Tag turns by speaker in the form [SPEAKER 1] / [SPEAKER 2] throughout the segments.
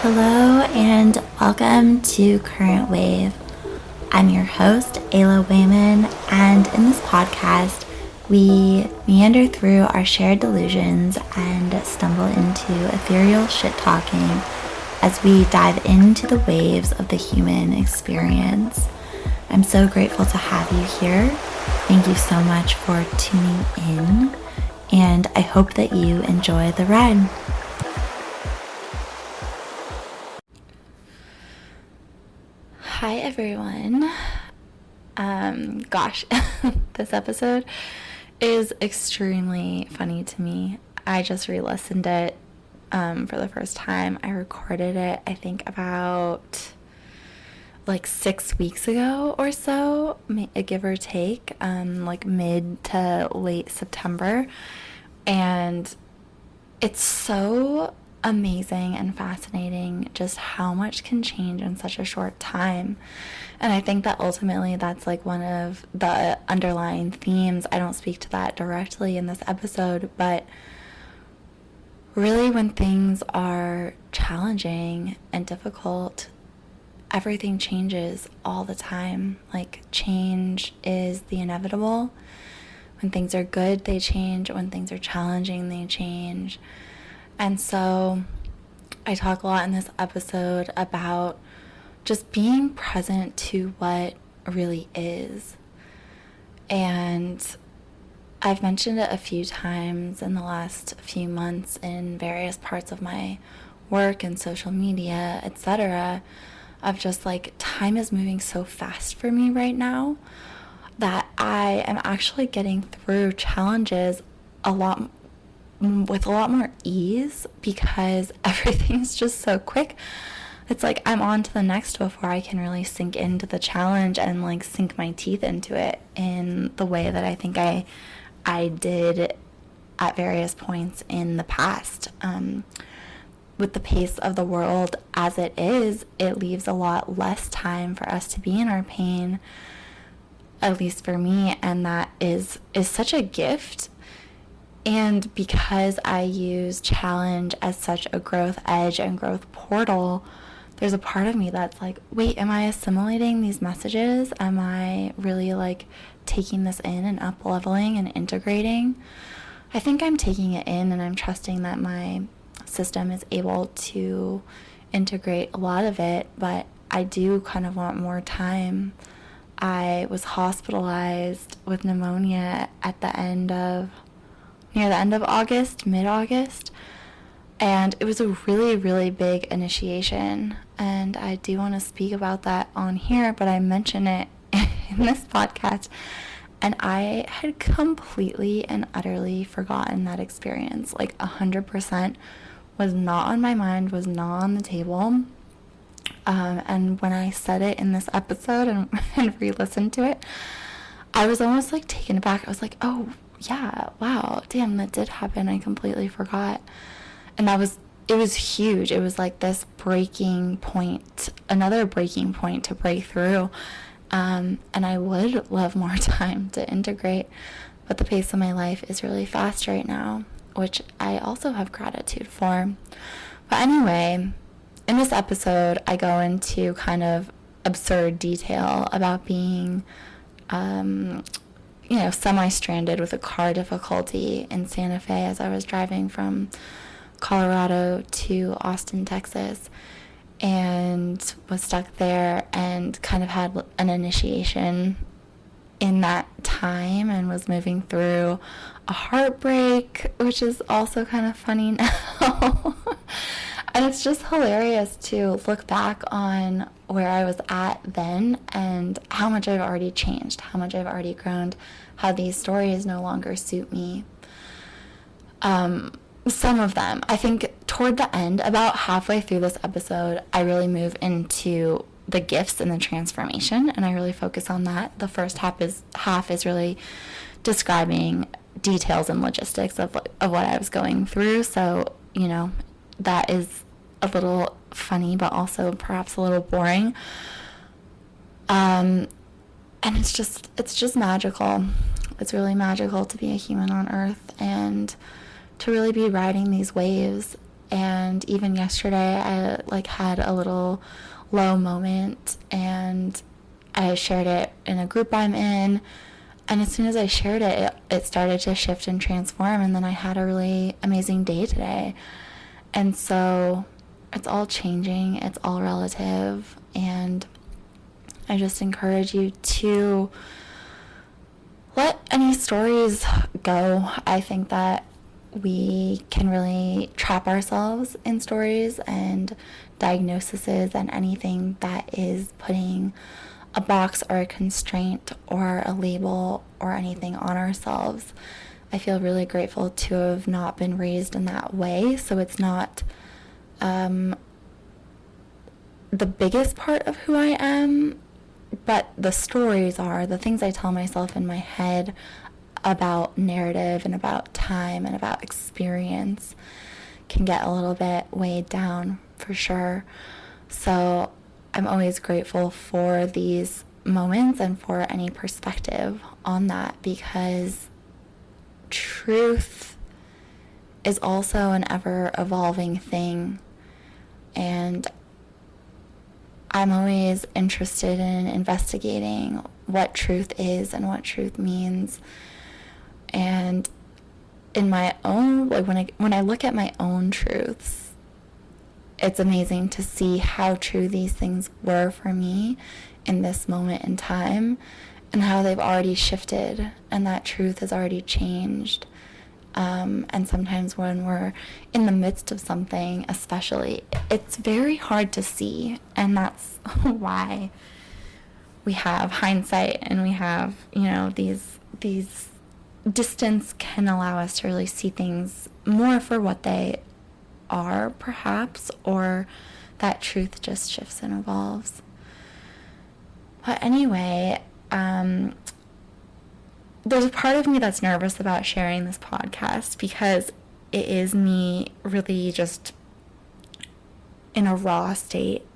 [SPEAKER 1] Hello and welcome to Current Wave. I'm your host, Ayla Wayman, and in this podcast, we meander through our shared delusions and stumble into ethereal shit-talking as we dive into the waves of the human experience. I'm so grateful to have you here. Thank you so much for tuning in, and I hope that you enjoy the ride. Hi everyone. This episode is extremely funny to me. I just re-listened it for the first time. I recorded it, I think about 6 weeks ago or so, give or take, mid to late September. And it's so amazing and fascinating just how much can change in such a short time. And I think that ultimately that's one of the underlying themes. I don't speak to that directly in this episode, but really when things are challenging and difficult, everything changes all the time. Change is the inevitable. When things are good, they change. When things are challenging, they change. And so I talk a lot in this episode about just being present to what really is. And I've mentioned it a few times in the last few months in various parts of my work and social media, etc., of just time is moving so fast for me right now that I am actually getting through challenges with a lot more ease because everything's just so quick. It's I'm on to the next before I can really sink into the challenge and sink my teeth into it in the way that I think I did at various points in the past. With the pace of the world as it is, it leaves a lot less time for us to be in our pain, at least for me, and that is such a gift. And because I use challenge as such a growth edge and growth portal, there's a part of me that's wait, am I assimilating these messages? Am I really taking this in and up leveling and integrating? I think I'm taking it in, and I'm trusting that my system is able to integrate a lot of it, but I do kind of want more time. I was hospitalized with pneumonia near the end of August, mid-August, and it was a really, really big initiation, and I do want to speak about that on here, but I mention it in this podcast, and I had completely and utterly forgotten that experience. 100% was not on my mind, was not on the table, and when I said it in this episode and re-listened to it, I was almost taken aback. I was oh, yeah, wow, damn, that did happen. I completely forgot. And it was huge. It was this breaking point, another breaking point to break through. And I would love more time to integrate, but the pace of my life is really fast right now, which I also have gratitude for. But anyway, in this episode, I go into kind of absurd detail about being semi-stranded with a car difficulty in Santa Fe as I was driving from Colorado to Austin, Texas, and was stuck there and kind of had an initiation in that time and was moving through a heartbreak, which is also kind of funny now. And it's just hilarious to look back on where I was at then and how much I've already changed, how much I've already grown, how these stories no longer suit me. Some of them. I think toward the end, about halfway through this episode, I really move into the gifts and the transformation, and I really focus on that. The first half is really describing details and logistics of what I was going through. So, that is a little funny, but also perhaps a little boring. And it's just magical. It's really magical to be a human on Earth and to really be riding these waves And even yesterday, I like had a little low moment, and I shared it in a group I'm in. And as soon as I shared it, it started to shift and transform. And then I had a really amazing day today. And so it's all changing. It's all relative. And I just encourage you to let any stories go. I think that we can really trap ourselves in stories and diagnoses and anything that is putting a box or a constraint or a label or anything on ourselves. I feel really grateful to have not been raised in that way, so it's not the biggest part of who I am, but the stories are, the things I tell myself in my head about narrative and about time and about experience can get a little bit weighed down for sure. So I'm always grateful for these moments and for any perspective on that, because truth is also an ever evolving thing, and I'm always interested in investigating what truth is and what truth means. And in my own, like when I look at my own truths, it's amazing to see how true these things were for me in this moment in time, and how they've already shifted and that truth has already changed. And sometimes when we're in the midst of something, especially, it's very hard to see, and that's why we have hindsight and we have, these distance can allow us to really see things more for what they are, perhaps, or that truth just shifts and evolves. But anyway, there's a part of me that's nervous about sharing this podcast, because it is me really just in a raw state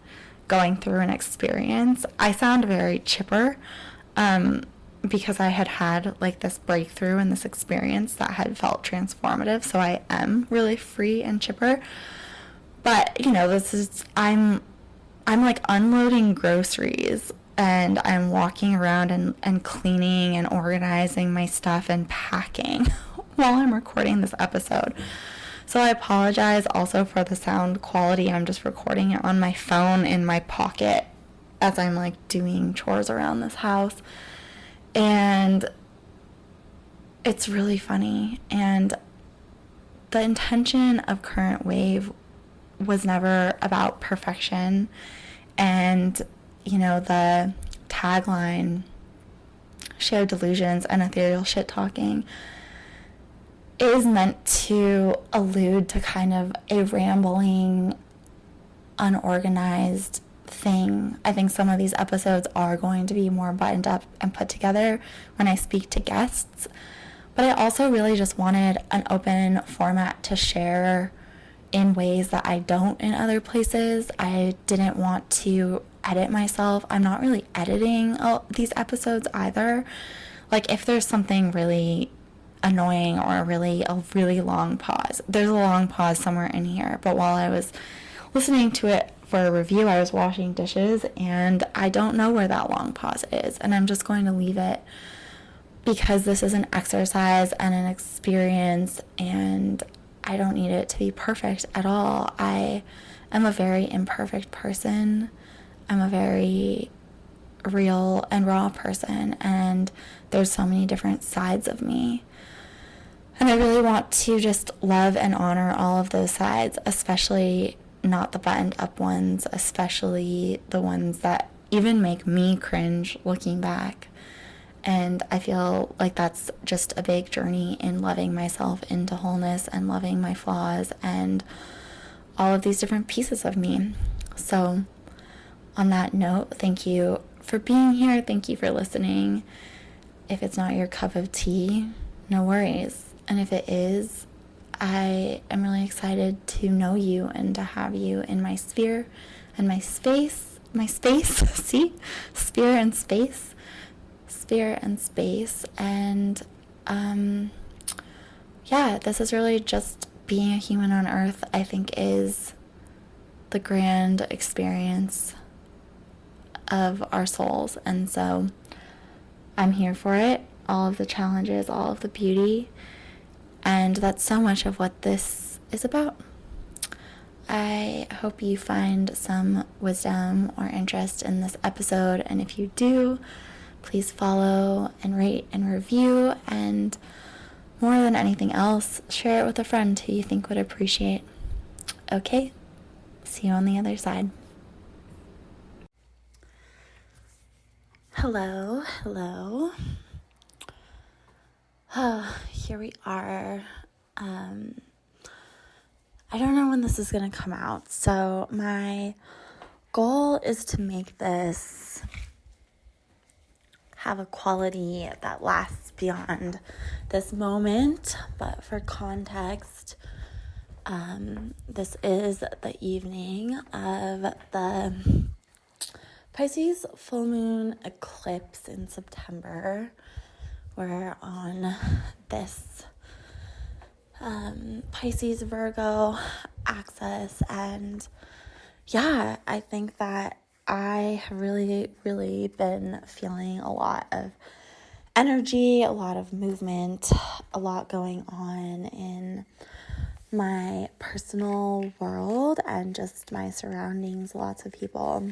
[SPEAKER 1] going through an experience. I sound very chipper because I had like this breakthrough and this experience that had felt transformative, so I am really free and chipper. But I'm like unloading groceries, and I'm walking around and cleaning and organizing my stuff and packing while I'm recording this episode. So I apologize also for the sound quality. I'm just recording it on my phone in my pocket as I'm like doing chores around this house. And it's really funny. And the intention of Current Wave was never about perfection. And the tagline, shared delusions and ethereal shit talking, is meant to allude to kind of a rambling, unorganized thing. I think some of these episodes are going to be more buttoned up and put together when I speak to guests, but I also really just wanted an open format to share in ways that I don't in other places. I didn't want to edit myself. I'm not really editing these episodes either. Like, if there's something really annoying or a really long pause, there's a long pause somewhere in here. But while I was listening to it for a review, I was washing dishes, and I don't know where that long pause is, and I'm just going to leave it, because this is an exercise and an experience, and I don't need it to be perfect at all. I am a very imperfect person. I'm a very real and raw person, and there's so many different sides of me. And I really want to just love and honor all of those sides, especially not the buttoned up ones, especially the ones that even make me cringe looking back. And I feel like that's just a big journey in loving myself into wholeness and loving my flaws and all of these different pieces of me. So on that note, thank you for being here. Thank you for listening. If it's not your cup of tea, no worries. And if it is, I am really excited to know you and to have you in my sphere and my space. See? Sphere and space. And yeah, this is really just being a human on earth, I think, is the grand experience of our souls. And so I'm here for it, all of the challenges, all of the beauty. And that's so much of what this is about. I hope you find some wisdom or interest in this episode. And if you do, please follow and rate and review. And more than anything else, share it with a friend who you think would appreciate. Okay, see you on the other side. Hello. Here we are. I don't know when this is going to come out, so my goal is to make this have a quality that lasts beyond this moment. But for context, this is the evening of the Pisces full moon eclipse in September. We're on this Pisces Virgo axis, and yeah, I think that I have really been feeling a lot of energy, a lot of movement, a lot going on in my personal world and just my surroundings. Lots of people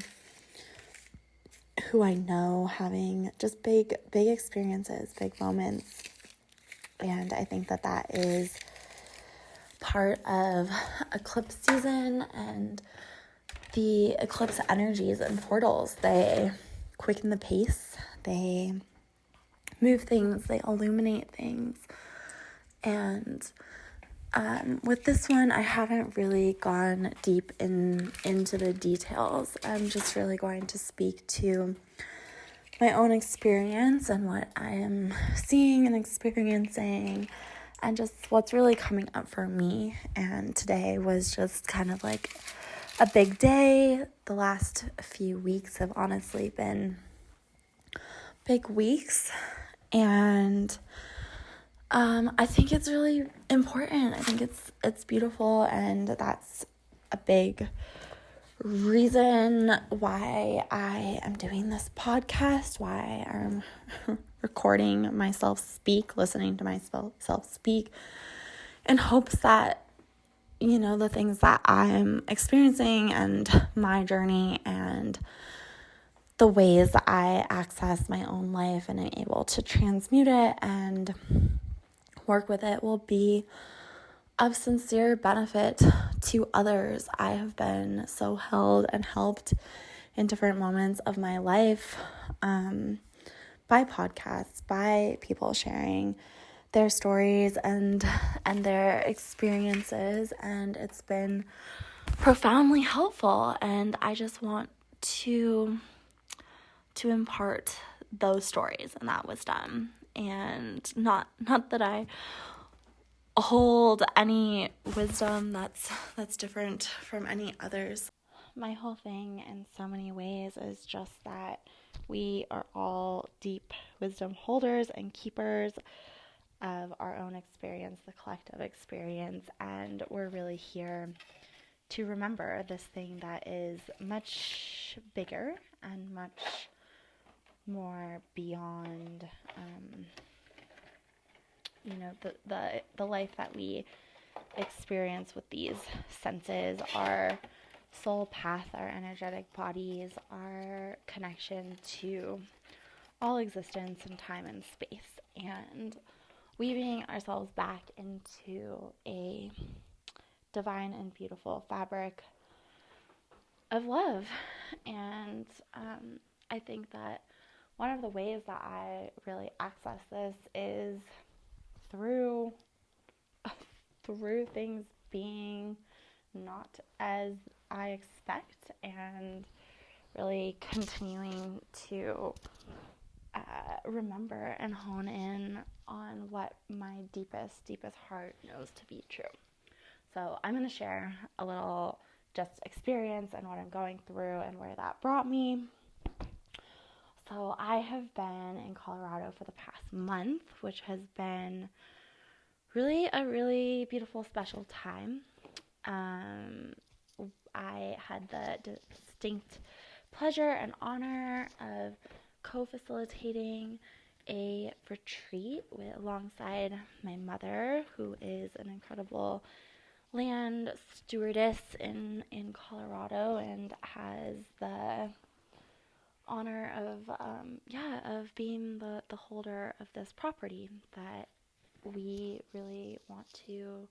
[SPEAKER 1] who I know having just big experiences, big moments. And I think that is part of eclipse season, and the eclipse energies and portals, they quicken the pace, they move things, they illuminate things. And with this one, I haven't really gone deep into the details. I'm just really going to speak to my own experience and what I am seeing and experiencing, and just what's really coming up for me. And today was just kind of like a big day. The last few weeks have honestly been big weeks, and I think it's really important. I think it's beautiful, and that's a big reason why I am doing this podcast, why I'm recording myself speak, listening to myself speak, in hopes that, you know, the things that I'm experiencing and my journey and the ways that I access my own life and am able to transmute it and work with it will be of sincere benefit to others. I have been so held and helped in different moments of my life by podcasts, by people sharing their stories and their experiences, and it's been profoundly helpful. And I just want to impart those stories and that wisdom, and not that I hold any wisdom that's different from any others. My whole thing in so many ways is just that we are all deep wisdom holders and keepers of our own experience, the collective experience, and we're really here to remember this thing that is much bigger and much more beyond the life that we experience with these senses, our soul path, our energetic bodies, our connection to all existence in time and space, and weaving ourselves back into a divine and beautiful fabric of love. And I think that one of the ways that I really access this is through things being not as I expect, and really continuing to remember and hone in on what my deepest heart knows to be true. So I'm going to share a little just experience and what I'm going through and where that brought me. So I have been in Colorado for the past month, which has been really a really beautiful, special time. Um, I had the distinct pleasure and honor of co-facilitating a retreat alongside my mother, who is an incredible land stewardess in Colorado and has the honor of being the holder of this property that we really want to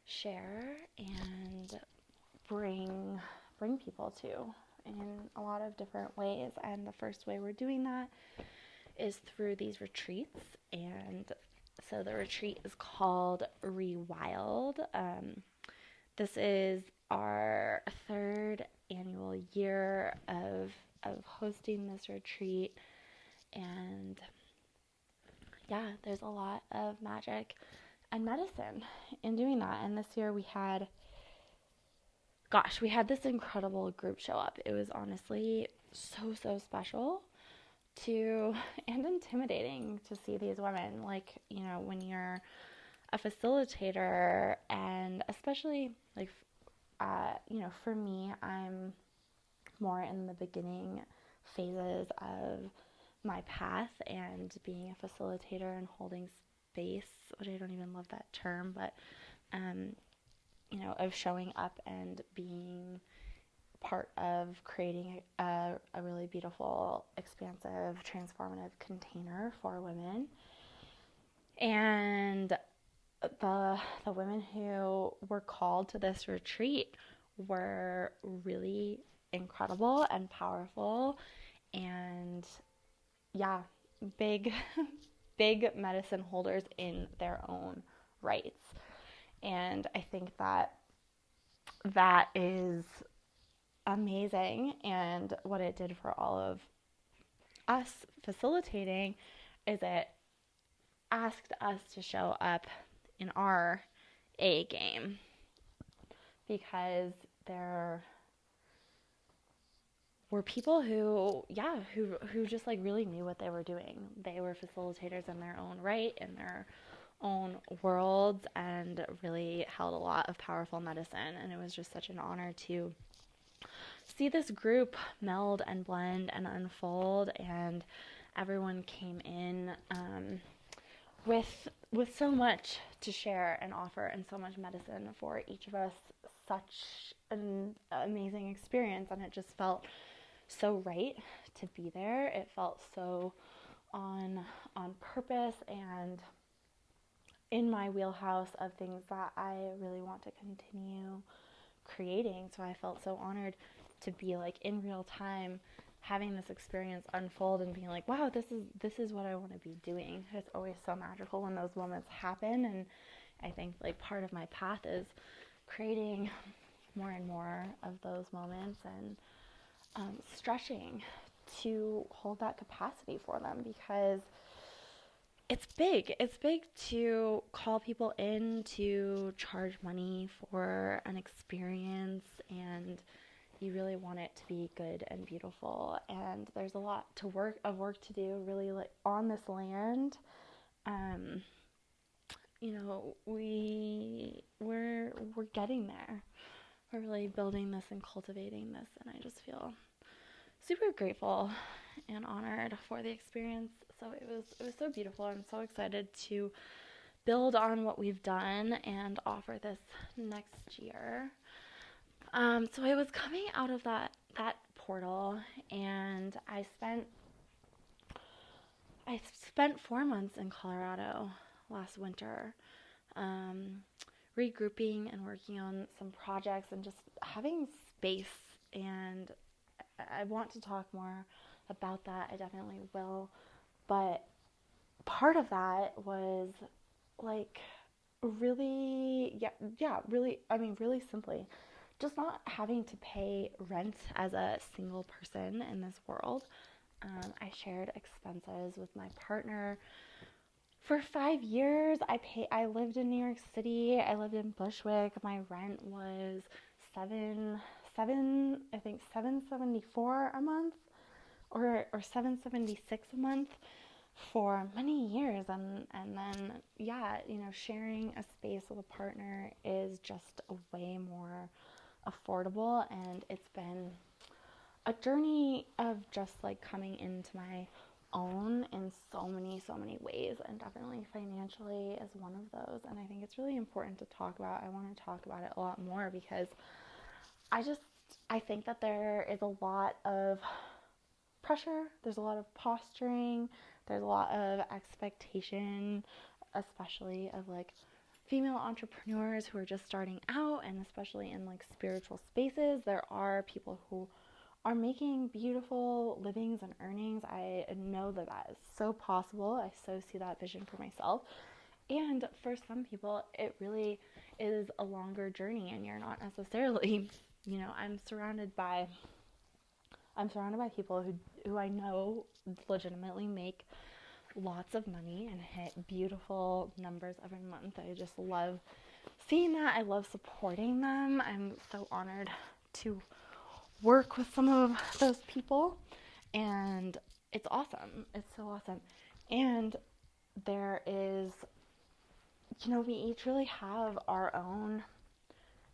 [SPEAKER 1] share and bring people to in a lot of different ways. And the first way we're doing that is through these retreats. And so the retreat is called Rewild. This is our third annual year of hosting this retreat, and yeah, there's a lot of magic and medicine in doing that. And this year we had this incredible group show up. It was honestly so special to and intimidating to see these women. Like, when you're a facilitator, and especially like for me, I'm more in the beginning phases of my path, and being a facilitator and holding space, which I don't even love that term, but of showing up and being part of creating a really beautiful, expansive, transformative container for women. And the women who were called to this retreat were really incredible and powerful, and yeah, big big medicine holders in their own rights. And I think that is amazing. And what it did for all of us facilitating is it asked us to show up in our A game, because there were people who just like really knew what they were doing. They were facilitators in their own right, in their own worlds, and really held a lot of powerful medicine. And it was just such an honor to see this group meld and blend and unfold, and everyone came in with so much to share and offer, and so much medicine for each of us. Such an amazing experience, and it just felt so right to be there. It felt so on purpose and in my wheelhouse of things that I really want to continue creating. So I felt so honored to be like in real time having this experience unfold and being like, wow, this is what I want to be doing. It's always so magical when those moments happen, and I think like part of my path is creating more and more of those moments, and stretching to hold that capacity for them, because it's big. It's big to call people in to charge money for an experience, and you really want it to be good and beautiful. And there's a lot of work to do, really, like on this land. We're getting there. We're really building this and cultivating this, and I just feel super grateful and honored for the experience. So it was so beautiful. I'm so excited to build on what we've done and offer this next year. So I was coming out of that portal, and I spent 4 months in Colorado last winter, regrouping and working on some projects and just having space. And I want to talk more about that. I definitely will. But part of that was like really, really simply, just not having to pay rent as a single person in this world. I shared expenses with my partner for 5 years. I lived in New York City. I lived in Bushwick. My rent was $774 a month, or $776 a month. for many years. And then, yeah, sharing a space with a partner is just a way more affordable. And it's been a journey of just like coming into my own in so many ways, and definitely financially is one of those. And I think it's really important to talk about. I want to talk about it a lot more because I think that there is a lot of pressure, there's a lot of posturing, there's a lot of expectation, especially of like female entrepreneurs who are just starting out, and especially in like spiritual spaces. There are people who are making beautiful livings and earnings. I know that that is so possible. I so see that vision for myself. And for some people, it really is a longer journey, and you're not necessarily, I'm surrounded by people who I know legitimately make lots of money and hit beautiful numbers every month. I just love seeing that. I love supporting them. I'm so honored to work with some of those people, and it's awesome. It's so awesome. And there is, we each really have our own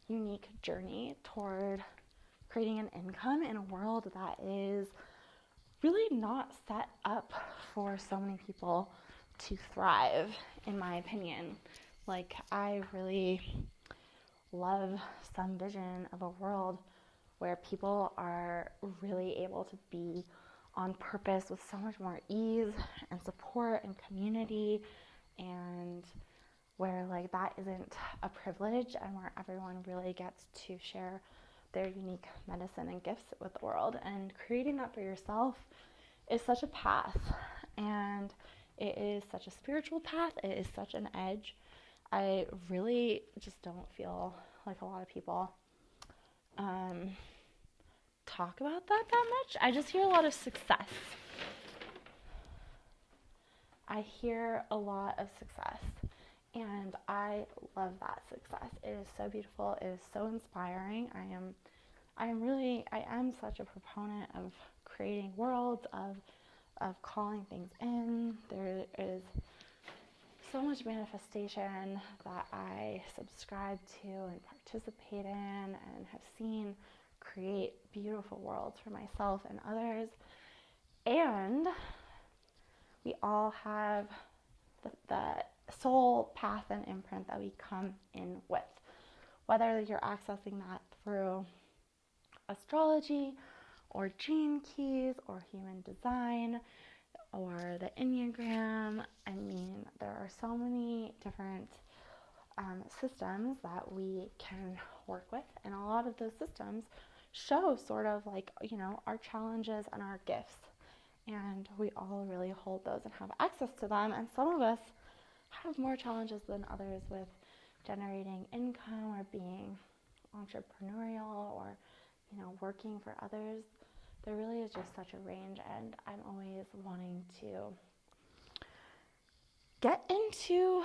[SPEAKER 1] unique journey toward creating an income in a world that is really not set up for so many people to thrive, in my opinion. Like, I really love some vision of a world where people are really able to be on purpose with so much more ease and support and community, and where like that isn't a privilege, and where everyone really gets to share their unique medicine and gifts with the world. And creating that for yourself is such a path, and it is such a spiritual path. It is such an edge. I really just don't feel like a lot of people talk about that much. I just hear a lot of success. I hear a lot of success, and I love that success. It is so beautiful. It is so inspiring. I am such a proponent of creating worlds, of calling things in. There is so much manifestation that I subscribe to and participate in and have seen create beautiful worlds for myself and others. And we all have the soul path and imprint that we come in with. Whether you're accessing that through astrology or gene keys or human design or the Enneagram. I mean, there are so many different systems that we can work with, and a lot of those systems show sort of like, our challenges and our gifts, and we all really hold those and have access to them. And some of us have more challenges than others with generating income or being entrepreneurial or working for others. There really is just such a range, and I'm always wanting to get into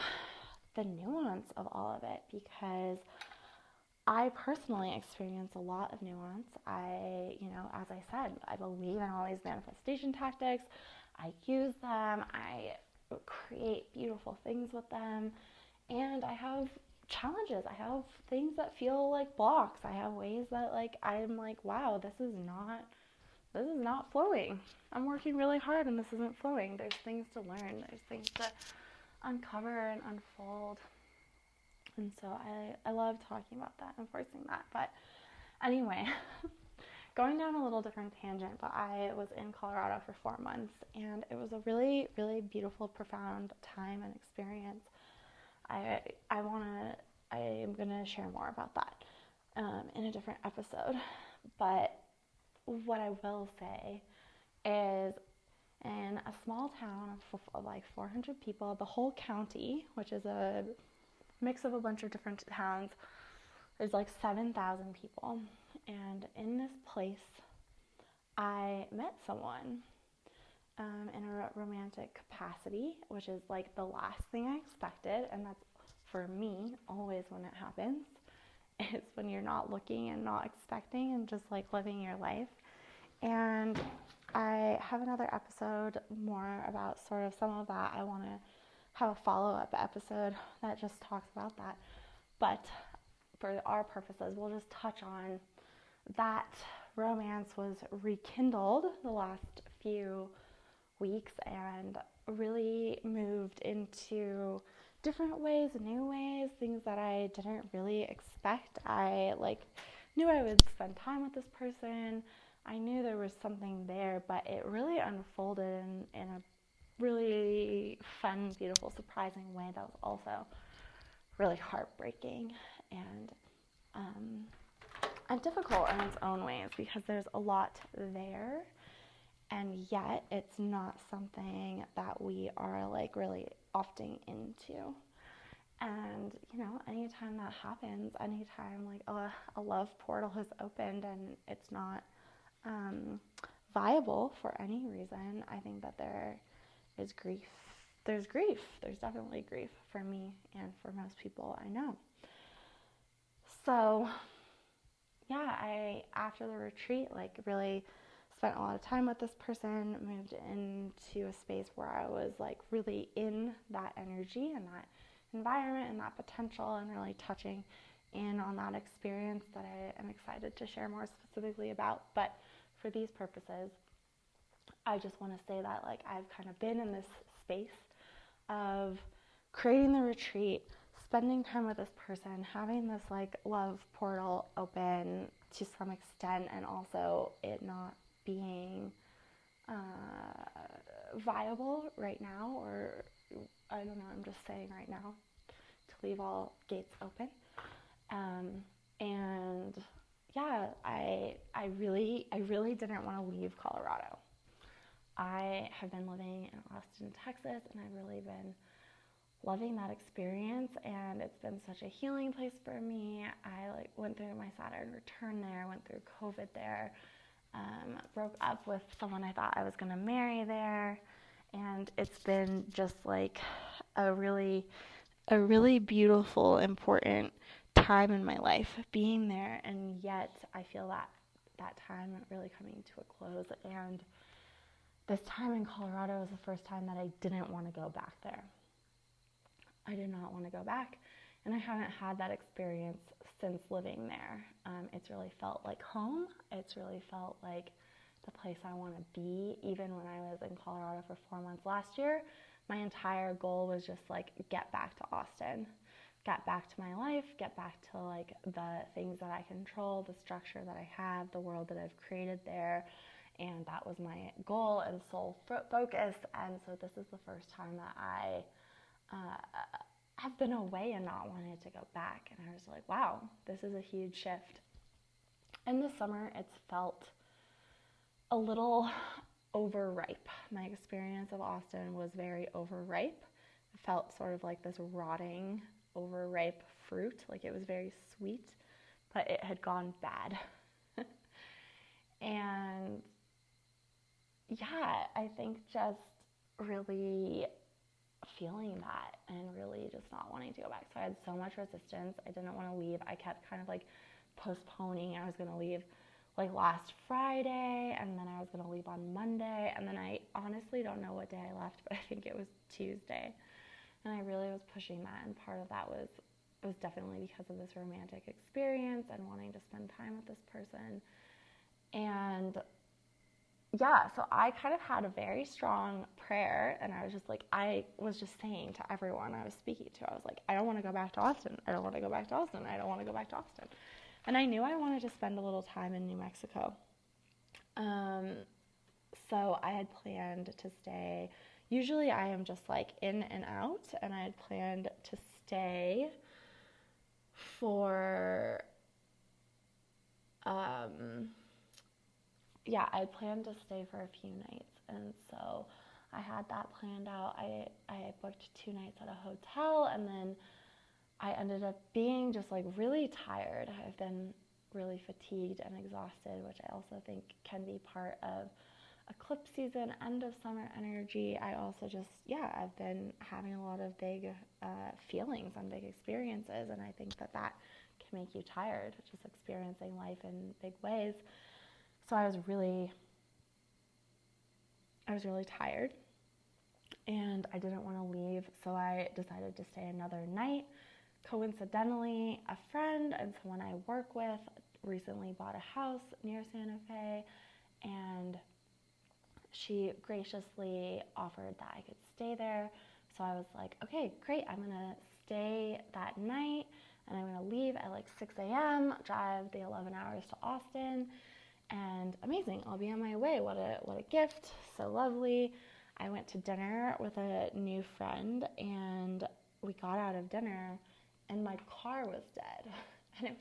[SPEAKER 1] the nuance of all of it, because I personally experience a lot of nuance. As I said, I believe in all these manifestation tactics. I use them. I create beautiful things with them. And I have challenges. I have things that feel like blocks. I have ways that I'm like, wow, this is not flowing. I'm working really hard and this isn't flowing. There's things to learn. There's things to uncover and unfold. And so I love talking about that and forcing that. But anyway, going down a little different tangent, but I was in Colorado for 4 months, and it was a really, really beautiful, profound time and experience. I am gonna share more about that in a different episode. But what I will say is, in a small town of like 400 people, the whole county, which is a mix of a bunch of different towns, is like 7,000 people. And in this place, I met someone in a romantic capacity, which is like the last thing I expected. And that's, for me, always when it happens. It's when you're not looking and not expecting and just like living your life. And I have another episode more about sort of some of that. I want to have a follow-up episode that just talks about that. But for our purposes, we'll just touch on that romance was rekindled the last few weeks and really moved into different ways, new ways, things that I didn't really expect. I knew I would spend time with this person. I knew there was something there, but it really unfolded in a really fun, beautiful, surprising way that was also really heartbreaking and difficult in its own ways because there's a lot there, and yet it's not something that we are really opting into. And anytime that happens, anytime a love portal has opened and it's not viable for any reason, I think that there is grief. There's grief. There's definitely grief for me and for most people I know. So yeah, I, after the retreat, really spent a lot of time with this person, moved into a space where I was really in that energy and that environment and that potential, and really touching in on that experience that I am excited to share more specifically about. But for these purposes, I just want to say that I've kind of been in this space of creating the retreat, spending time with this person, having this love portal open to some extent, and also it not being viable right now, or I don't know, I'm just saying right now to leave all gates open. And yeah, I really didn't want to leave Colorado. I have been living in Austin, Texas, and I've really been loving that experience, and it's been such a healing place for me. I went through my Saturn return there, went through COVID there, broke up with someone I thought I was going to marry there, and it's been just a really beautiful, important time in my life being there, and yet I feel that time really coming to a close. And this time in Colorado was the first time that I didn't want to go back there. I did not want to go back, and I haven't had that experience since living there. It's really felt like home. It's really felt like the place I want to be. Even when I was in Colorado for 4 months last year, my entire goal was just get back to Austin, get back to my life, get back to the things that I control, the structure that I have, the world that I've created there. And that was my goal and sole focus. And so this is the first time that I've been away and not wanted to go back. And I was like, wow, this is a huge shift. In the summer, it's felt a little overripe. My experience of Austin was very overripe. It felt sort of like this rotting, overripe fruit. It was very sweet, but it had gone bad. And yeah, I think just really feeling that and really just not wanting to go back. So I had so much resistance. I didn't want to leave. I kept kind of postponing. I was going to leave last Friday, and then I was going to leave on Monday, and then I honestly don't know what day I left, but I think it was Tuesday. And I really was pushing that, and part of that was definitely because of this romantic experience and wanting to spend time with this person. And yeah, so I kind of had a very strong prayer, and I was just saying to everyone I was speaking to, I was like, I don't want to go back to Austin. I don't want to go back to Austin. I don't want to go back to Austin. And I knew I wanted to spend a little time in New Mexico. So I had planned to stay. Usually I am just in and out, and I had planned to stay for I planned to stay for a few nights, and so I had that planned out. I booked 2 nights at a hotel, and then I ended up being just really tired. I've been really fatigued and exhausted, which I also think can be part of eclipse season, end of summer energy. I also I've been having a lot of big feelings and big experiences, and I think that can make you tired, just experiencing life in big ways. So I was really I was really tired and I didn't want to leave, so I decided to stay another night. Coincidentally, a friend and someone I work with recently bought a house near Santa Fe, and she graciously offered that I could stay there. So I was like, okay, great, I'm gonna stay that night and I'm gonna leave at like 6 a.m., drive the 11 hours to Austin, and amazing, I'll be on my way. What a gift, so lovely. I went to dinner with a new friend and we got out of dinner and my car was dead. And it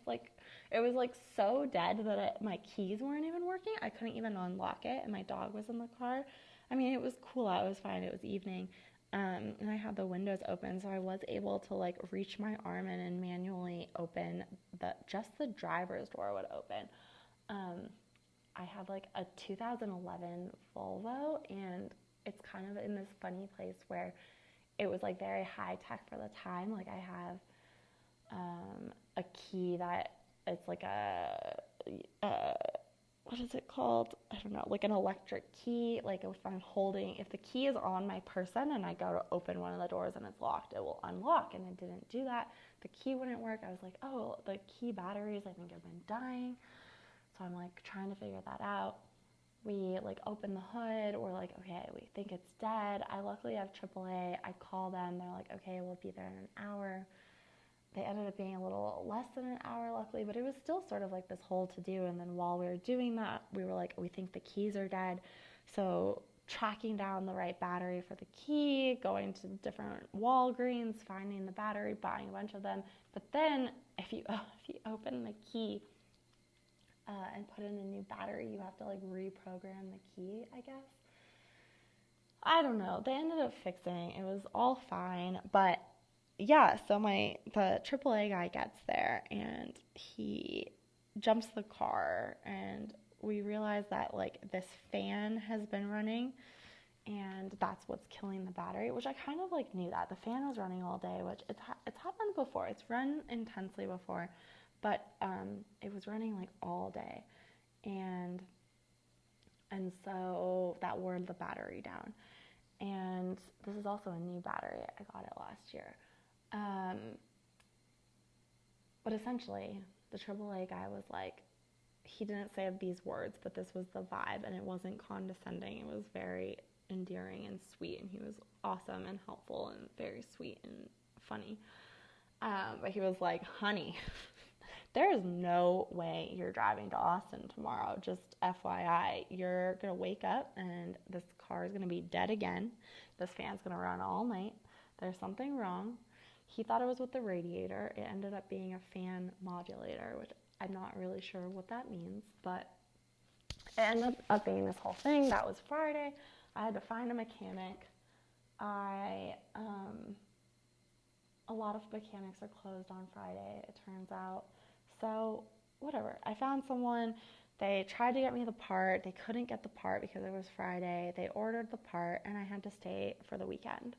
[SPEAKER 1] was like so dead that my keys weren't even working. I couldn't even unlock it, and my dog was in the car. I mean, it was cool out. It was fine. It was evening, and I had the windows open, so I was able to like reach my arm in and manually open just the driver's door would open. I had like a 2011 Volvo, and it's kind of in this funny place where it was like very high tech for the time. Like I have a key that it's like what is it called? I don't know, like an electric key. Like if the key is on my person and I go to open one of the doors and it's locked, it will unlock. And it didn't do that. The key wouldn't work. I was like, oh, the key batteries I think have been dying. So I'm like trying to figure that out. We like open the hood. We're like, okay, we think it's dead. I luckily have AAA. I call them. They're like, okay, we'll be there in an hour. They ended up being a little less than an hour, luckily, but it was still sort of like this whole to do. And then while we were doing that, we were like, we think the keys are dead. So tracking down the right battery for the key, going to different Walgreens, finding the battery, buying a bunch of them. But then if you open the key and put in a new battery, you have to like reprogram the key, I guess. I don't know. They ended up fixing. It was all fine, but yeah, so the AAA guy gets there and he jumps the car, and we realize that like this fan has been running and that's what's killing the battery, which I kind of like knew that. The fan was running all day, which it's happened before. It's run intensely before, but it was running like all day. And so that wore the battery down. And this is also a new battery. I got it last year. But essentially, the AAA guy was like, he didn't say these words, but this was the vibe, and it wasn't condescending. It was very endearing and sweet, and he was awesome and helpful and very sweet and funny. But he was like, honey, there is no way you're driving to Austin tomorrow. Just FYI, you're going to wake up and this car is going to be dead again. This fan's going to run all night. There's something wrong. He thought it was with the radiator. It ended up being a fan modulator, which I'm not really sure what that means, but it ended up being this whole thing. That was Friday. I had to find a mechanic. A lot of mechanics are closed on Friday, it turns out. So, whatever. I found someone. They tried to get me the part. They couldn't get the part because it was Friday. They ordered the part, and I had to stay for the weekend.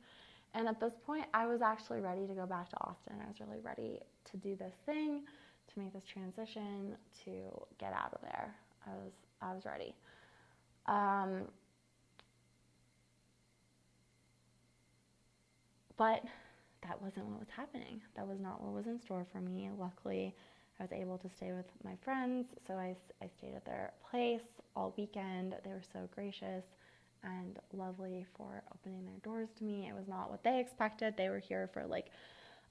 [SPEAKER 1] And at this point, I was actually ready to go back to Austin. I was really ready to do this thing, to make this transition, to get out of there. I was ready. But that wasn't what was happening. That was not what was in store for me. Luckily, I was able to stay with my friends, so I stayed at their place all weekend. They were so gracious and lovely for opening their doors to me. It was not what they expected. They were here for like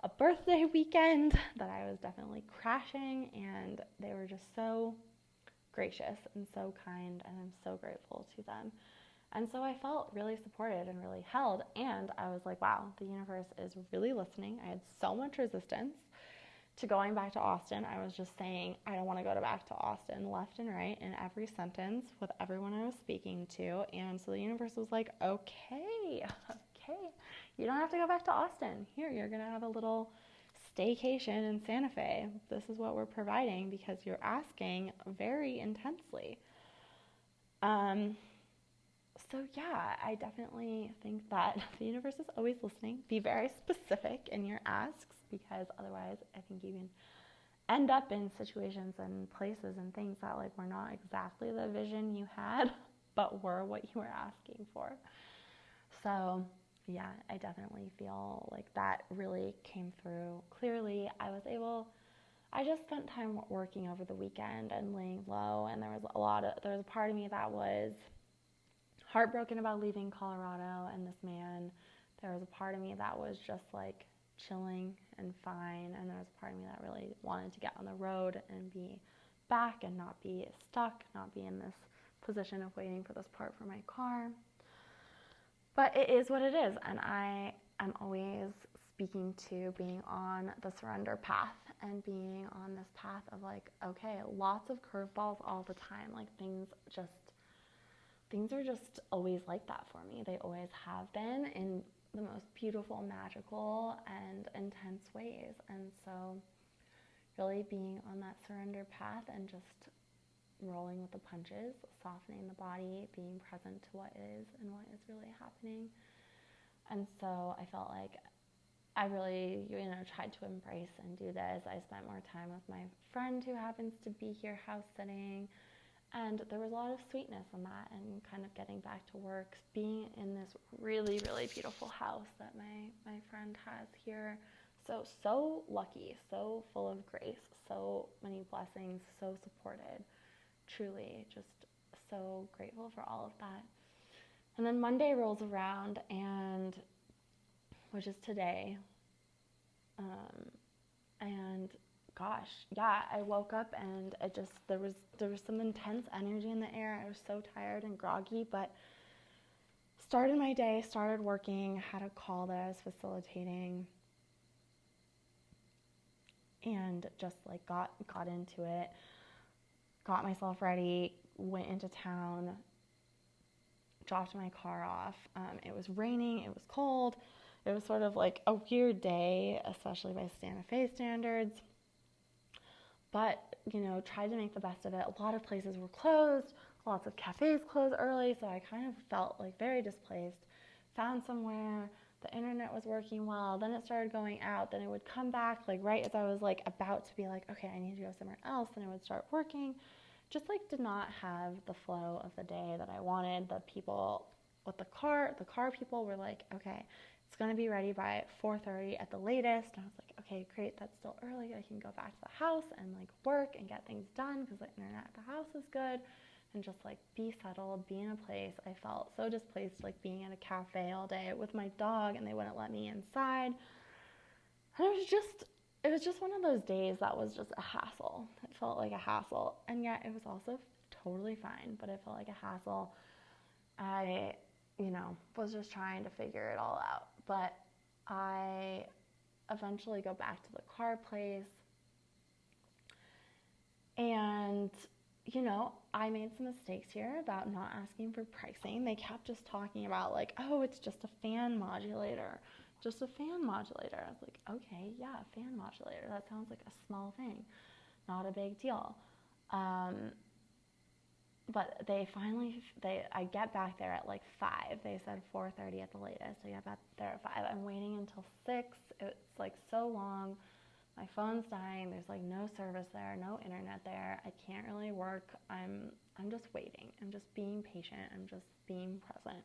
[SPEAKER 1] a birthday weekend that I was definitely crashing, and they were just so gracious and so kind, and I'm so grateful to them. And so I felt really supported and really held, and I was like, wow, the universe is really listening. I had so much resistance to going back to Austin. I was just saying, I don't want to go back to Austin left and right in every sentence with everyone I was speaking to. And so the universe was like, okay, you don't have to go back to Austin. Here, you're going to have a little staycation in Santa Fe. This is what we're providing because you're asking very intensely. So yeah, I definitely think that the universe is always listening. Be very specific in your asks, because otherwise I think you can end up in situations and places and things that like were not exactly the vision you had. but were what you were asking for. So yeah, I definitely feel like that really came through clearly. I just spent time working over the weekend and laying low, and there was a part of me that was heartbroken about leaving Colorado and this man. There was a part of me that was just like chilling and fine, and there was a part of me that really wanted to get on the road and be back and not be stuck, not be in this position of waiting for this part for my car. But it is what it is, and I am always speaking to being on the surrender path and being on this path of like, okay, lots of curveballs all the time. Like things are just always like that for me. They always have been in the most beautiful, magical, and intense ways. And so really being on that surrender path and just rolling with the punches, softening the body, being present to what is and what is really happening. And so I felt like I really, tried to embrace and do this. I spent more time with my friend who happens to be here house sitting. And there was a lot of sweetness in that, and kind of getting back to work, being in this really, really beautiful house that my friend has here. So lucky, so full of grace, so many blessings, so supported. Truly, just so grateful for all of that. And then Monday rolls around, and which is today. And gosh, yeah, I woke up and there was some intense energy in the air. I was so tired and groggy, but started my day, started working, had a call that I was facilitating, and just like got into it, got myself ready, went into town, dropped my car off. It was raining, it was cold. It was sort of like a weird day, especially by Santa Fe standards. But, tried to make the best of it. A lot of places were closed, lots of cafes closed early, so I kind of felt like very displaced. Found somewhere, the internet was working well, then it started going out, then it would come back like right as I was like about to be like, okay, I need to go somewhere else, then it would start working. Just like did not have the flow of the day that I wanted. The people with the car people were like, okay, it's going to be ready by 4:30 at the latest. And I was like, okay, great, that's still early. I can go back to the house and like work and get things done because the internet at the house is good, and just like be settled, be in a place. I felt so displaced, like being at a cafe all day with my dog and they wouldn't let me inside. And it was just one of those days that was just a hassle. It felt like a hassle, and yet it was also totally fine, but it felt like a hassle. I, was just trying to figure it all out. But I eventually go back to the car place, and, I made some mistakes here about not asking for pricing. They kept just talking about like, oh, it's just a fan modulator. Just a fan modulator. I was like, okay, yeah, a fan modulator. That sounds like a small thing. Not a big deal. But I get back there at like 5. They said 4:30 at the latest. I get back there at 5. I'm waiting until 6. It's like so long. My phone's dying. There's like no service there, no internet there. I can't really work. I'm just waiting. I'm just being patient. I'm just being present.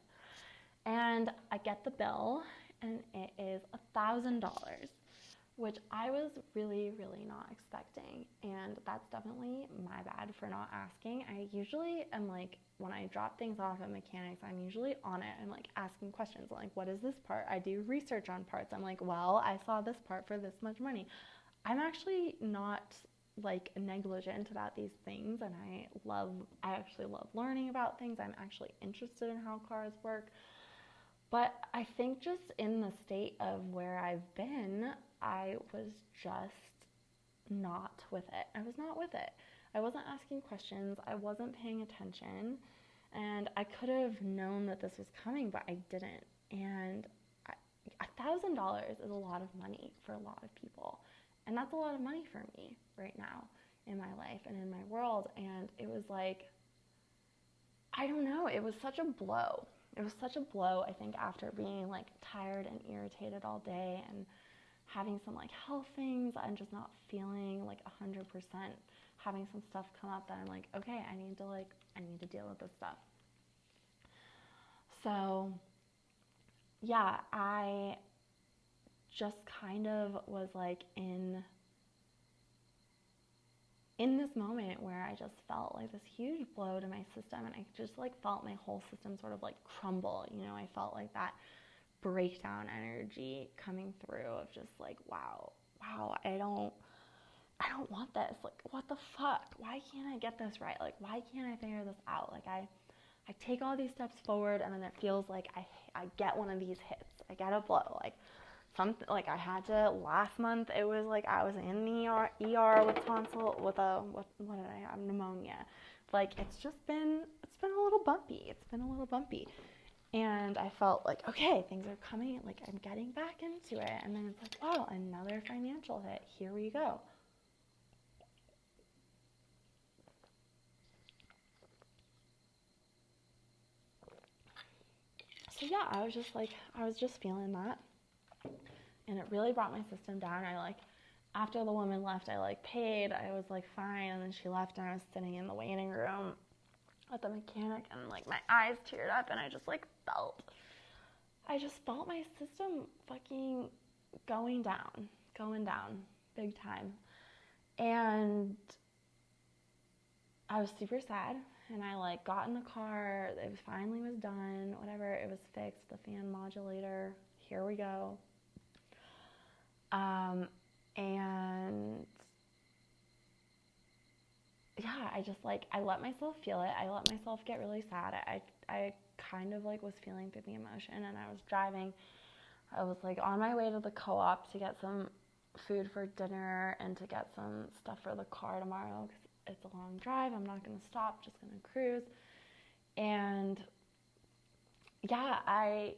[SPEAKER 1] And I get the bill, and it is $1,000, which I was really, really not expecting. And that's definitely my bad for not asking. I usually am like, when I drop things off at mechanics, I'm usually on it. I'm like asking questions. I'm like, what is this part? I do research on parts. I'm like, well, I saw this part for this much money. I'm actually not like negligent about these things, and I actually love learning about things. I'm actually interested in how cars work. But I think just in the state of where I've been, I was just not with it. I was not with it. I wasn't asking questions. I wasn't paying attention. And I could have known that this was coming, but I didn't. And $1,000 is a lot of money for a lot of people. And that's a lot of money for me right now in my life and in my world. And it was like, I don't know, it was such a blow. It was such a blow, I think, after being like tired and irritated all day and having some like health things and just not feeling like 100%, having some stuff come up that I'm like, okay, I need to deal with this stuff. So, yeah, I just kind of was like in this moment where I just felt like this huge blow to my system, and I just like felt my whole system sort of like crumble. I felt like that breakdown energy coming through of just like, wow, I don't want this. Like, what the fuck? Why can't I get this right? Like, why can't I figure this out? Like, I take all these steps forward, and then it feels like I get one of these hits. I get a blow. Like, something like I had to last month. It was like I was in the ER with tonsil with what did I have? Pneumonia. Like, it's been a little bumpy. It's been a little bumpy. And I felt like, okay, things are coming, like I'm getting back into it. And then it's like, wow, another financial hit. Here we go. So yeah, I was just feeling that. And it really brought my system down. After the woman left, I paid. I was fine. And then she left, and I was sitting in the waiting room with the mechanic, and my eyes teared up, and I just felt my system fucking going down big time. And I was super sad, and I got in the car. It finally was done, whatever. It was fixed, the fan modulator. Here we go. And yeah, I let myself feel it. I let myself get really sad. I kind of was feeling through the emotion, and I was driving. I was on my way to the co-op to get some food for dinner and to get some stuff for the car tomorrow, because it's a long drive. I'm not going to stop, just going to cruise. And yeah, I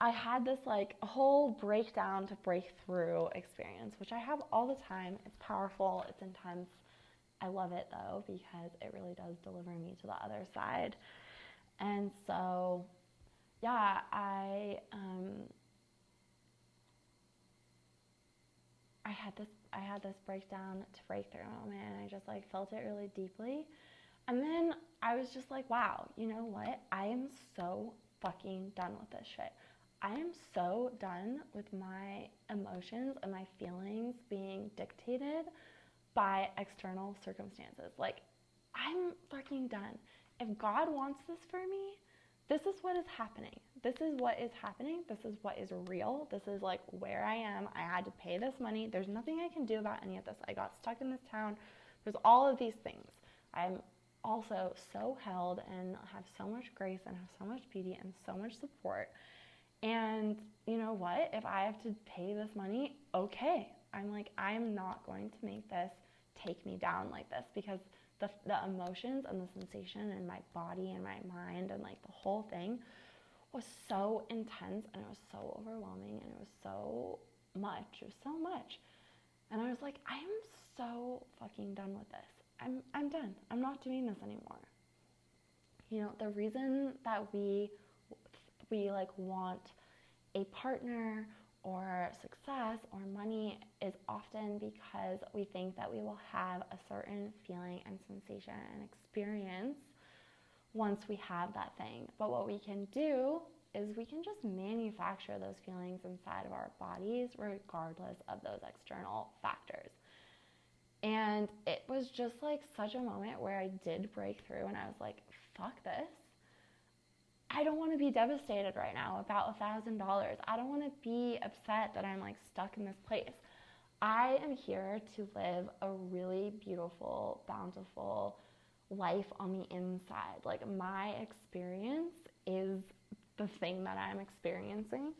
[SPEAKER 1] had this a whole breakdown to breakthrough experience, which I have all the time. It's powerful, it's intense. I love it though, because it really does deliver me to the other side. And so, yeah, I had this breakdown to breakthrough moment, and I just felt it really deeply. And then I was just like, wow, you know what? I am so fucking done with this shit. I am so done with my emotions and my feelings being dictated by external circumstances. I'm fucking done. If God wants this for me, this is what is happening. This is what is happening. This is what is real. This is where I am. I had to pay this money. There's nothing I can do about any of this. I got stuck in this town. There's all of these things. I'm also so held and have so much grace and have so much beauty and so much support. And you know what? If I have to pay this money, okay. I'm not going to make this take me down like this, because the emotions and the sensation in my body and my mind and the whole thing was so intense, and it was so overwhelming, and it was so much. It was so much. And I was like, I am so fucking done with this. I'm done. I'm not doing this anymore. The reason that we want a partner or success or money is often because we think that we will have a certain feeling and sensation and experience once we have that thing. But what we can do is we can just manufacture those feelings inside of our bodies regardless of those external factors. And it was just such a moment where I did break through, and I was like, fuck this. I don't want to be devastated right now about $1,000. I don't want to be upset that I'm stuck in this place. I am here to live a really beautiful, bountiful life on the inside. My experience is the thing that I'm experiencing.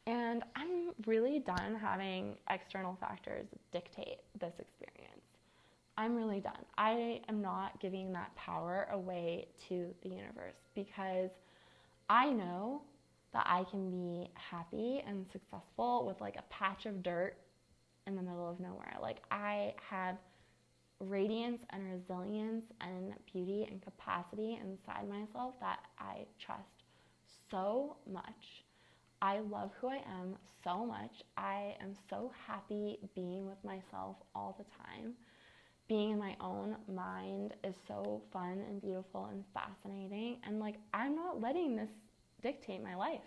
[SPEAKER 1] And I'm really done having external factors dictate this experience. I'm really done. I am not giving that power away to the universe, because I know that I can be happy and successful with a patch of dirt in the middle of nowhere. I have radiance and resilience and beauty and capacity inside myself that I trust so much. I love who I am so much. I am so happy being with myself all the time. Being in my own mind is so fun and beautiful and fascinating. And I'm not letting this
[SPEAKER 2] dictate my life.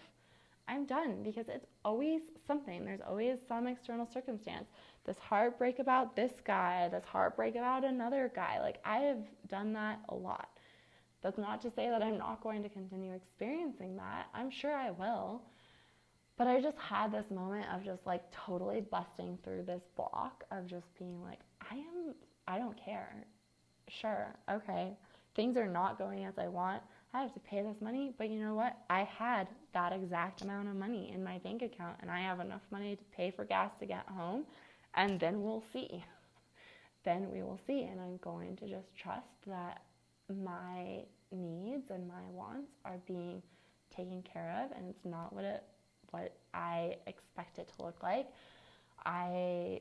[SPEAKER 2] I'm done, because it's always something. There's always some external circumstance. This heartbreak about this guy, this heartbreak about another guy. Like, I have done that a lot. That's not to say that I'm not going to continue experiencing that. I'm sure I will. But I just had this moment of just like totally busting through this block of just being like, I don't care. Sure, okay, things are not going as I want. I have to pay this money, but you know what? I had that exact amount of money in my bank account, and I have enough money to pay for gas to get home, and then we'll see. Then we will see, and I'm going to just trust that my needs and my wants are being taken care of, and it's not what I expect it to look like. I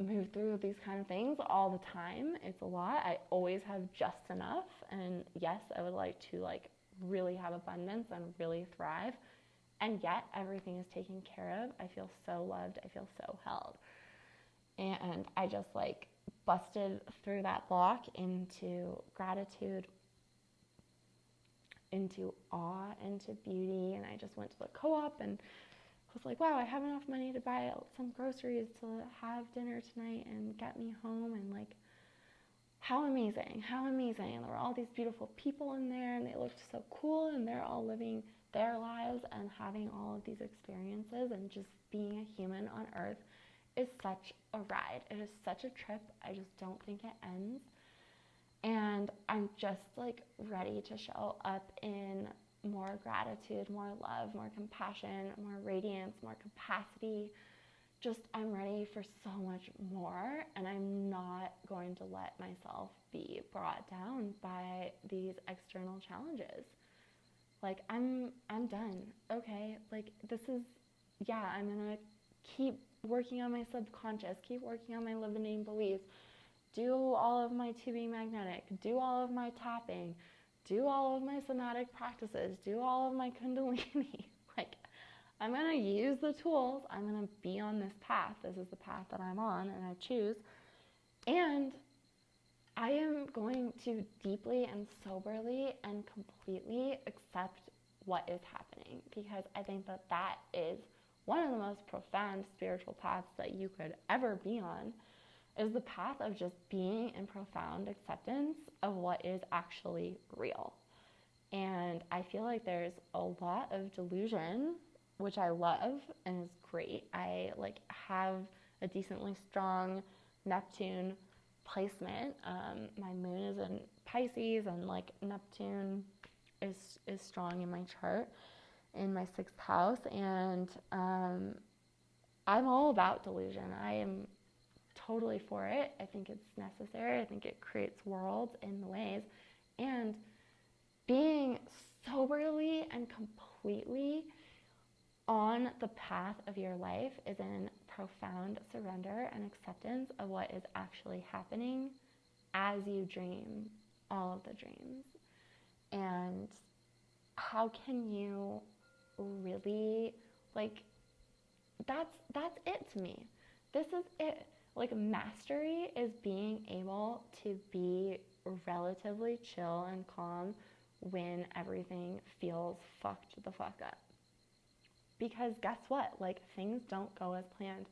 [SPEAKER 2] move through these kind of things all the time. It's a lot. I always have just enough, and yes, I would like to like really have abundance and really thrive, and yet everything is taken care of. I feel so loved. I feel so held. And I just like busted through that block into gratitude, into awe, into beauty. And I just went to the co-op and was like, wow, I have enough money to buy some groceries to have dinner tonight and get me home. And like, how amazing, how amazing. And there were all these beautiful people in there, and they looked so cool, and they're all living their lives and having all of these experiences, and just being a human on earth is such a ride. It is such a trip. I just don't think it ends. And I'm just like ready to show up in more gratitude, more love, more compassion, more radiance, more capacity. Just, I'm ready for so much more, and I'm not going to let myself be brought down by these external challenges. Like, I'm done. Okay, like, this is, yeah, I'm gonna keep working on my subconscious, keep working on my limiting beliefs, do all of my to be magnetic, do all of my tapping, do all of my somatic practices, do all of my kundalini. Like, I'm gonna use the tools. I'm gonna be on this path. This is the path that I'm on and I choose. And I am going to deeply and soberly and completely accept what is happening, because I think that that is one of the most profound spiritual paths that you could ever be on, is the path of just being in profound acceptance of what is actually real. And I feel like there's a lot of delusion, which I love and is great. I like have a decently strong Neptune placement. My moon is in Pisces, and like Neptune is strong in my chart in my 6th house. And I'm all about delusion. I am totally for it. I think it's necessary. I think it creates worlds in ways. And being soberly and completely on the path of your life is in profound surrender and acceptance of what is actually happening as you dream all of the dreams. And how can you really, like, that's it to me. This is it. Like, mastery is being able to be relatively chill and calm when everything feels fucked the fuck up. Because guess what? Like, things don't go as planned.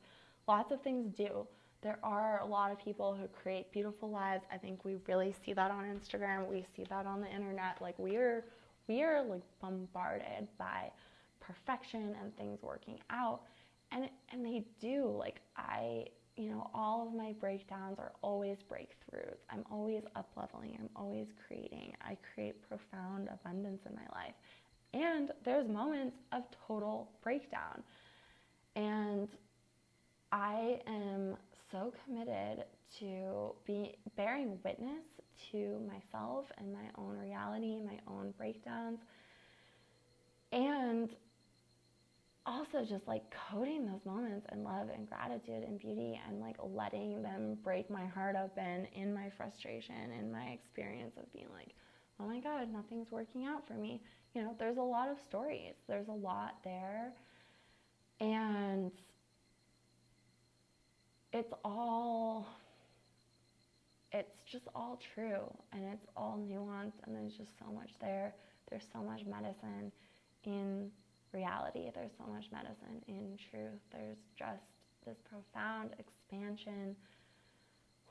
[SPEAKER 2] Lots of things do. There are a lot of people who create beautiful lives. I think we really see that on Instagram. We see that on the internet. Like, we are like bombarded by perfection and things working out. And they do. Like, all of my breakdowns are always breakthroughs. I'm always up leveling. I'm always creating. I create profound abundance in my life. And there's moments of total breakdown. And I am so committed to be bearing witness to myself and my own reality, my own breakdowns, and also just like coding those moments in love and gratitude and beauty, and like letting them break my heart open in my frustration, in my experience of being like, oh my God, nothing's working out for me. There's a lot of stories. There's a lot there. And it's just all true, and it's all nuanced, and there's just so much there. There's so much medicine in reality. There's so much medicine in truth. There's just this profound expansion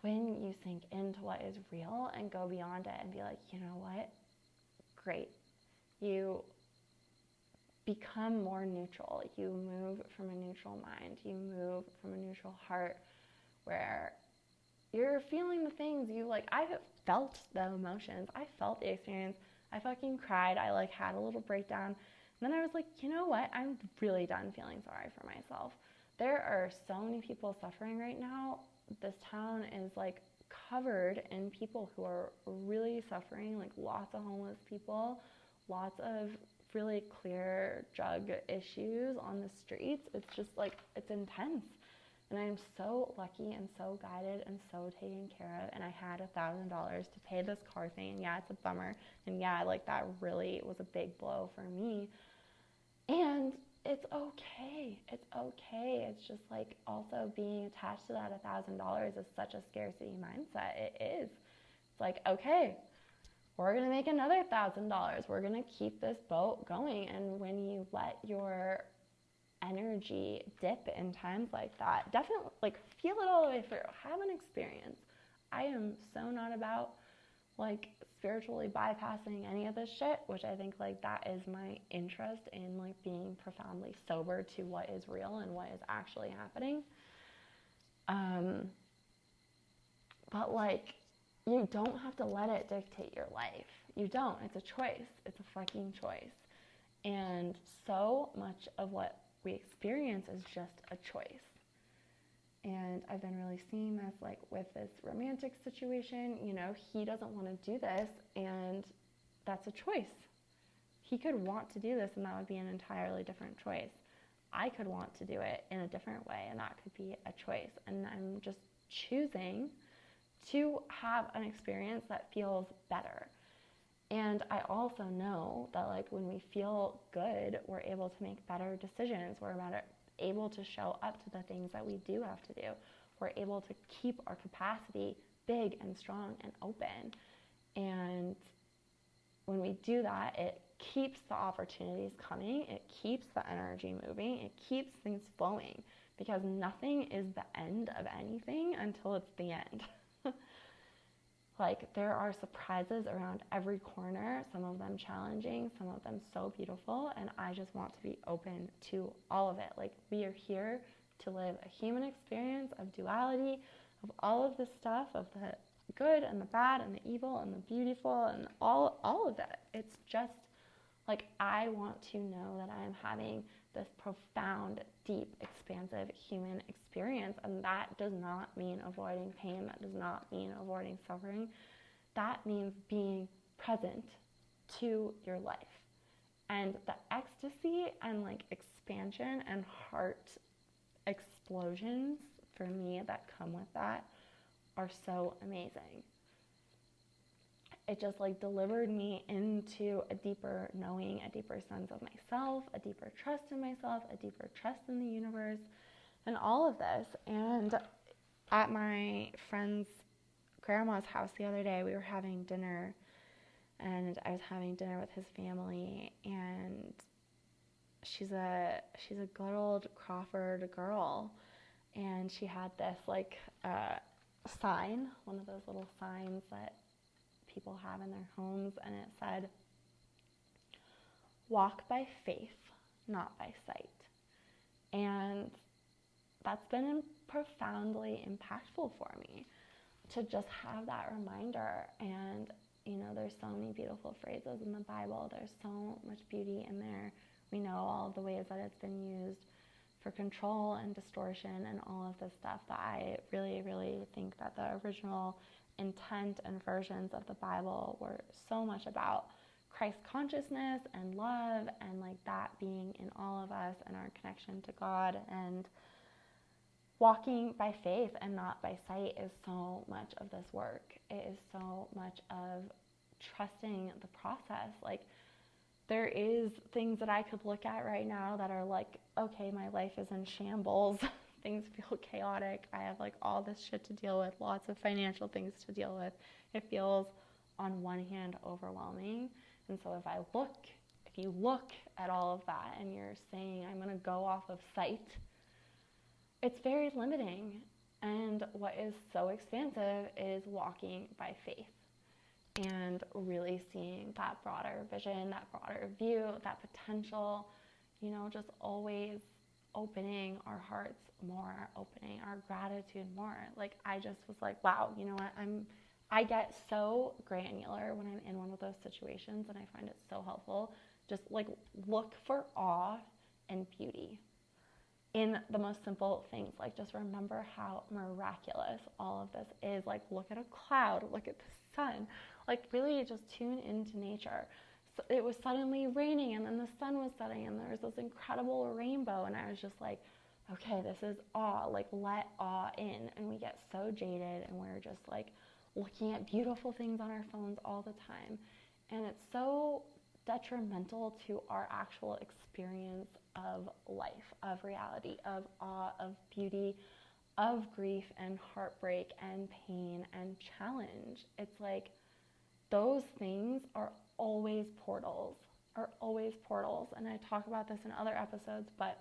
[SPEAKER 2] when you sink into what is real and go beyond it and be like, you know what? Great. You become more neutral. You move from a neutral mind. You move from a neutral heart where you're feeling the things you like. I felt the emotions. I felt the experience. I fucking cried. I like had a little breakdown. And then I was like, you know what? I'm really done feeling sorry for myself. There are so many people suffering right now. This town is like covered in people who are really suffering, like lots of homeless people, lots of really clear drug issues on the streets. It's just like, it's intense. And I'm so lucky and so guided and so taken care of. And I had $1,000 to pay this car thing. And yeah, it's a bummer. And yeah, like that really was a big blow for me. And it's okay. It's okay. It's just like also being attached to that $1,000 is such a scarcity mindset. It is. It's like, okay, we're going to make another $1,000. We're going to keep this boat going. And when you let your energy dip in times like that, definitely like feel it all the way through. Have an experience. I am so not about like spiritually bypassing any of this shit, which I think like that is my interest in like being profoundly sober to what is real and what is actually happening. But like, you don't have to let it dictate your life. You don't. It's a choice. It's a fucking choice. And so much of what we experience is just a choice. And I've been really seeing this like with this romantic situation, you know, he doesn't want to do this and that's a choice. He could want to do this and that would be an entirely different choice. I could want to do it in a different way and that could be a choice. And I'm just choosing to have an experience that feels better. And I also know that like when we feel good, we're able to make better decisions. We're able to show up to the things that we do have to do. We're able to keep our capacity big and strong and open. And when we do that, it keeps the opportunities coming. It keeps the energy moving. It keeps things flowing because nothing is the end of anything until it's the end. Like there are surprises around every corner, some of them challenging, some of them so beautiful, and I just want to be open to all of it. Like we are here to live a human experience of duality, of all of this stuff, of the good and the bad and the evil and the beautiful and all of it. It's just like I want to know that I am having this profound, deep, expansive human experience. And that does not mean avoiding pain. That does not mean avoiding suffering. That means being present to your life. And the ecstasy and like expansion and heart explosions for me that come with that are so amazing. It just like delivered me into a deeper knowing, a deeper sense of myself, a deeper trust in myself, a deeper trust in the universe, and all of this. And at my friend's grandma's house the other day, we were having dinner, and I was having dinner with his family, and she's a good old Crawford girl, and she had this like sign, one of those little signs that people have in their homes, and it said, "Walk by faith, not by sight." And that's been profoundly impactful for me to just have that reminder. And you know, there's so many beautiful phrases in the Bible. There's so much beauty in there. We know all of the ways that it's been used for control and distortion and all of this stuff, that I really, really think that the original intent and versions of the Bible were so much about Christ consciousness and love and like that being in all of us and our connection to God. And walking by faith and not by sight is so much of this work. It is so much of trusting the process. Like there is things that I could look at right now that are like, okay, my life is in shambles. Things feel chaotic. I have like all this shit to deal with, lots of financial things to deal with. It feels on one hand overwhelming. And so if I look if you look at all of that and you're saying, I'm going to go off of sight, it's very limiting. And what is so expansive is walking by faith and really seeing that broader vision, that broader view, that potential, just always opening our hearts more, opening our gratitude more. Like, I just was like, wow, you know what? I get so granular when I'm in one of those situations, and I find it so helpful. Just like look for awe and beauty in the most simple things. Like, just remember how miraculous all of this is. Like, look at a cloud, look at the sun, like really just tune into nature. So it was suddenly raining, and then the sun was setting, and there was this incredible rainbow, and I was just like, okay, this is awe. Like, let awe in. And we get so jaded, and we're just like looking at beautiful things on our phones all the time, and it's so detrimental to our actual experience of life, of reality, of awe, of beauty, of grief and heartbreak and pain and challenge. It's like those things are always portals, And I talk about this in other episodes, but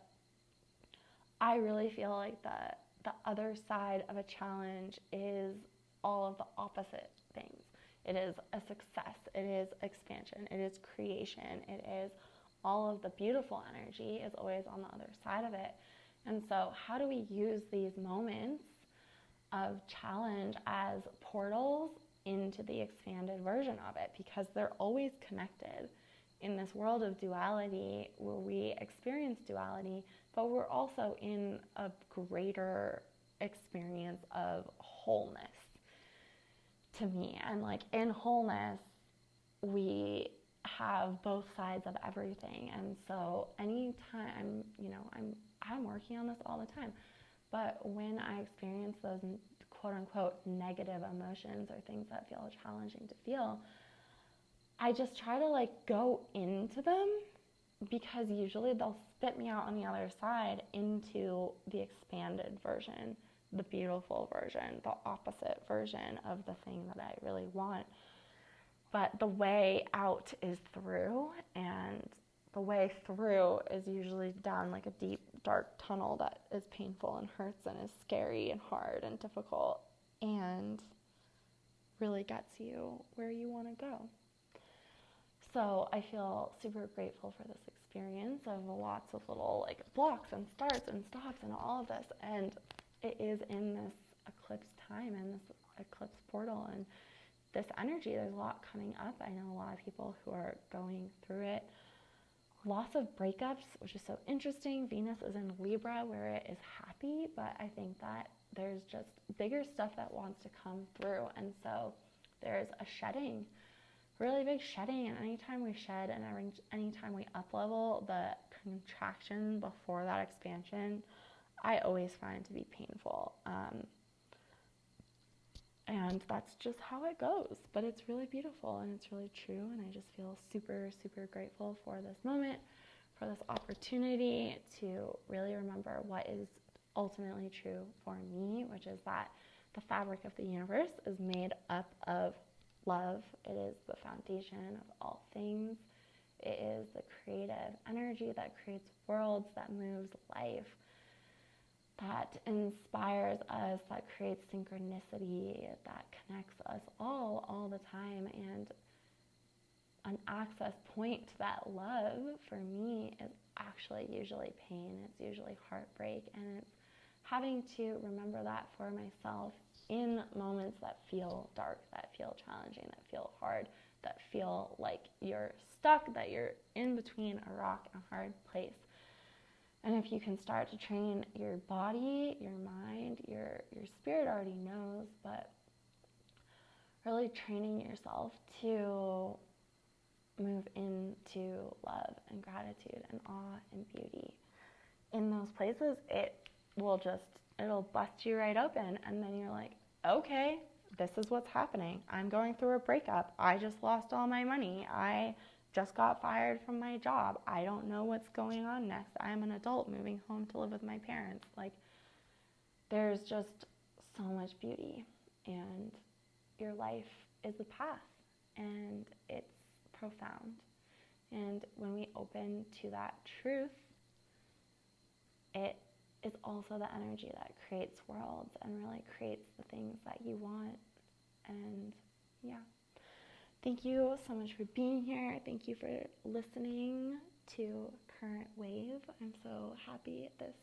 [SPEAKER 2] I really feel like the other side of a challenge is all of the opposite things. It is a success, it is expansion, it is creation, it is all of the beautiful energy is always on the other side of it. And so how do we use these moments of challenge as portals into the expanded version of it? Because they're always connected. In this world of duality, where we experience duality, but we're also in a greater experience of wholeness, to me. And like, in wholeness, we have both sides of everything. And so anytime, I'm working on this all the time, but when I experience those quote unquote negative emotions or things that feel challenging to feel, I just try to like go into them, because usually they'll spit me out on the other side into the expanded version, the beautiful version, the opposite version of the thing that I really want. But the way out is through, and the way through is usually down like a deep, dark tunnel that is painful and hurts and is scary and hard and difficult and really gets you where you want to go. So I feel super grateful for this experience of lots of little like blocks and starts and stops and all of this. And it is in this eclipse time and this eclipse portal and this energy. There's a lot coming up. I know a lot of people who are going through it. Lots of breakups, which is so interesting. Venus is in Libra, where it is happy, but I think that there's just bigger stuff that wants to come through. And so there's a shedding, really big shedding. And anytime we shed and anytime we up level, the contraction before that expansion, I always find to be painful. And that's just how it goes. But it's really beautiful and it's really true. And I just feel super, super grateful for this moment, for this opportunity to really remember what is ultimately true for me, which is that the fabric of the universe is made up of love. It is the foundation of all things. It is the creative energy that creates worlds, that moves life, that inspires us, that creates synchronicity, that connects us all the time. And an access point to that love for me is actually usually pain. It's usually heartbreak. And it's having to remember that for myself in moments that feel dark, that feel challenging, that feel hard, that feel like you're stuck, that you're in between a rock and a hard place. And if you can start to train your body, your mind, your spirit already knows, but really training yourself to move into love and gratitude and awe and beauty. In those places, it'll bust you right open. And then you're like, okay, this is what's happening. I'm going through a breakup. I just lost all my money. I just got fired from my job. I don't know what's going on next. I'm an adult moving home to live with my parents. Like, there's just so much beauty, and your life is a path, and it's profound. And when we open to that truth, it is also the energy that creates worlds and really creates the things that you want. And yeah, thank you so much for being here. Thank you for listening to Current Wave. I'm so happy this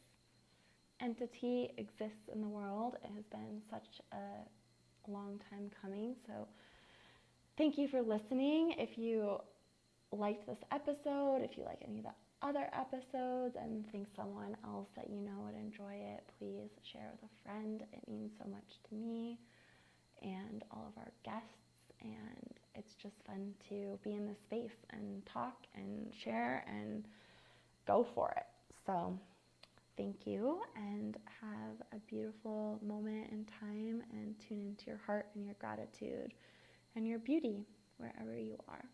[SPEAKER 2] entity exists in the world. It has been such a long time coming. So thank you for listening. If you liked this episode, if you like any of the other episodes and think someone else that you know would enjoy it, please share with a friend. It means so much to me and all of our guests, and it's just fun to be in this space and talk and share and go for it. So thank you, and have a beautiful moment in time, and tune into your heart and your gratitude and your beauty wherever you are.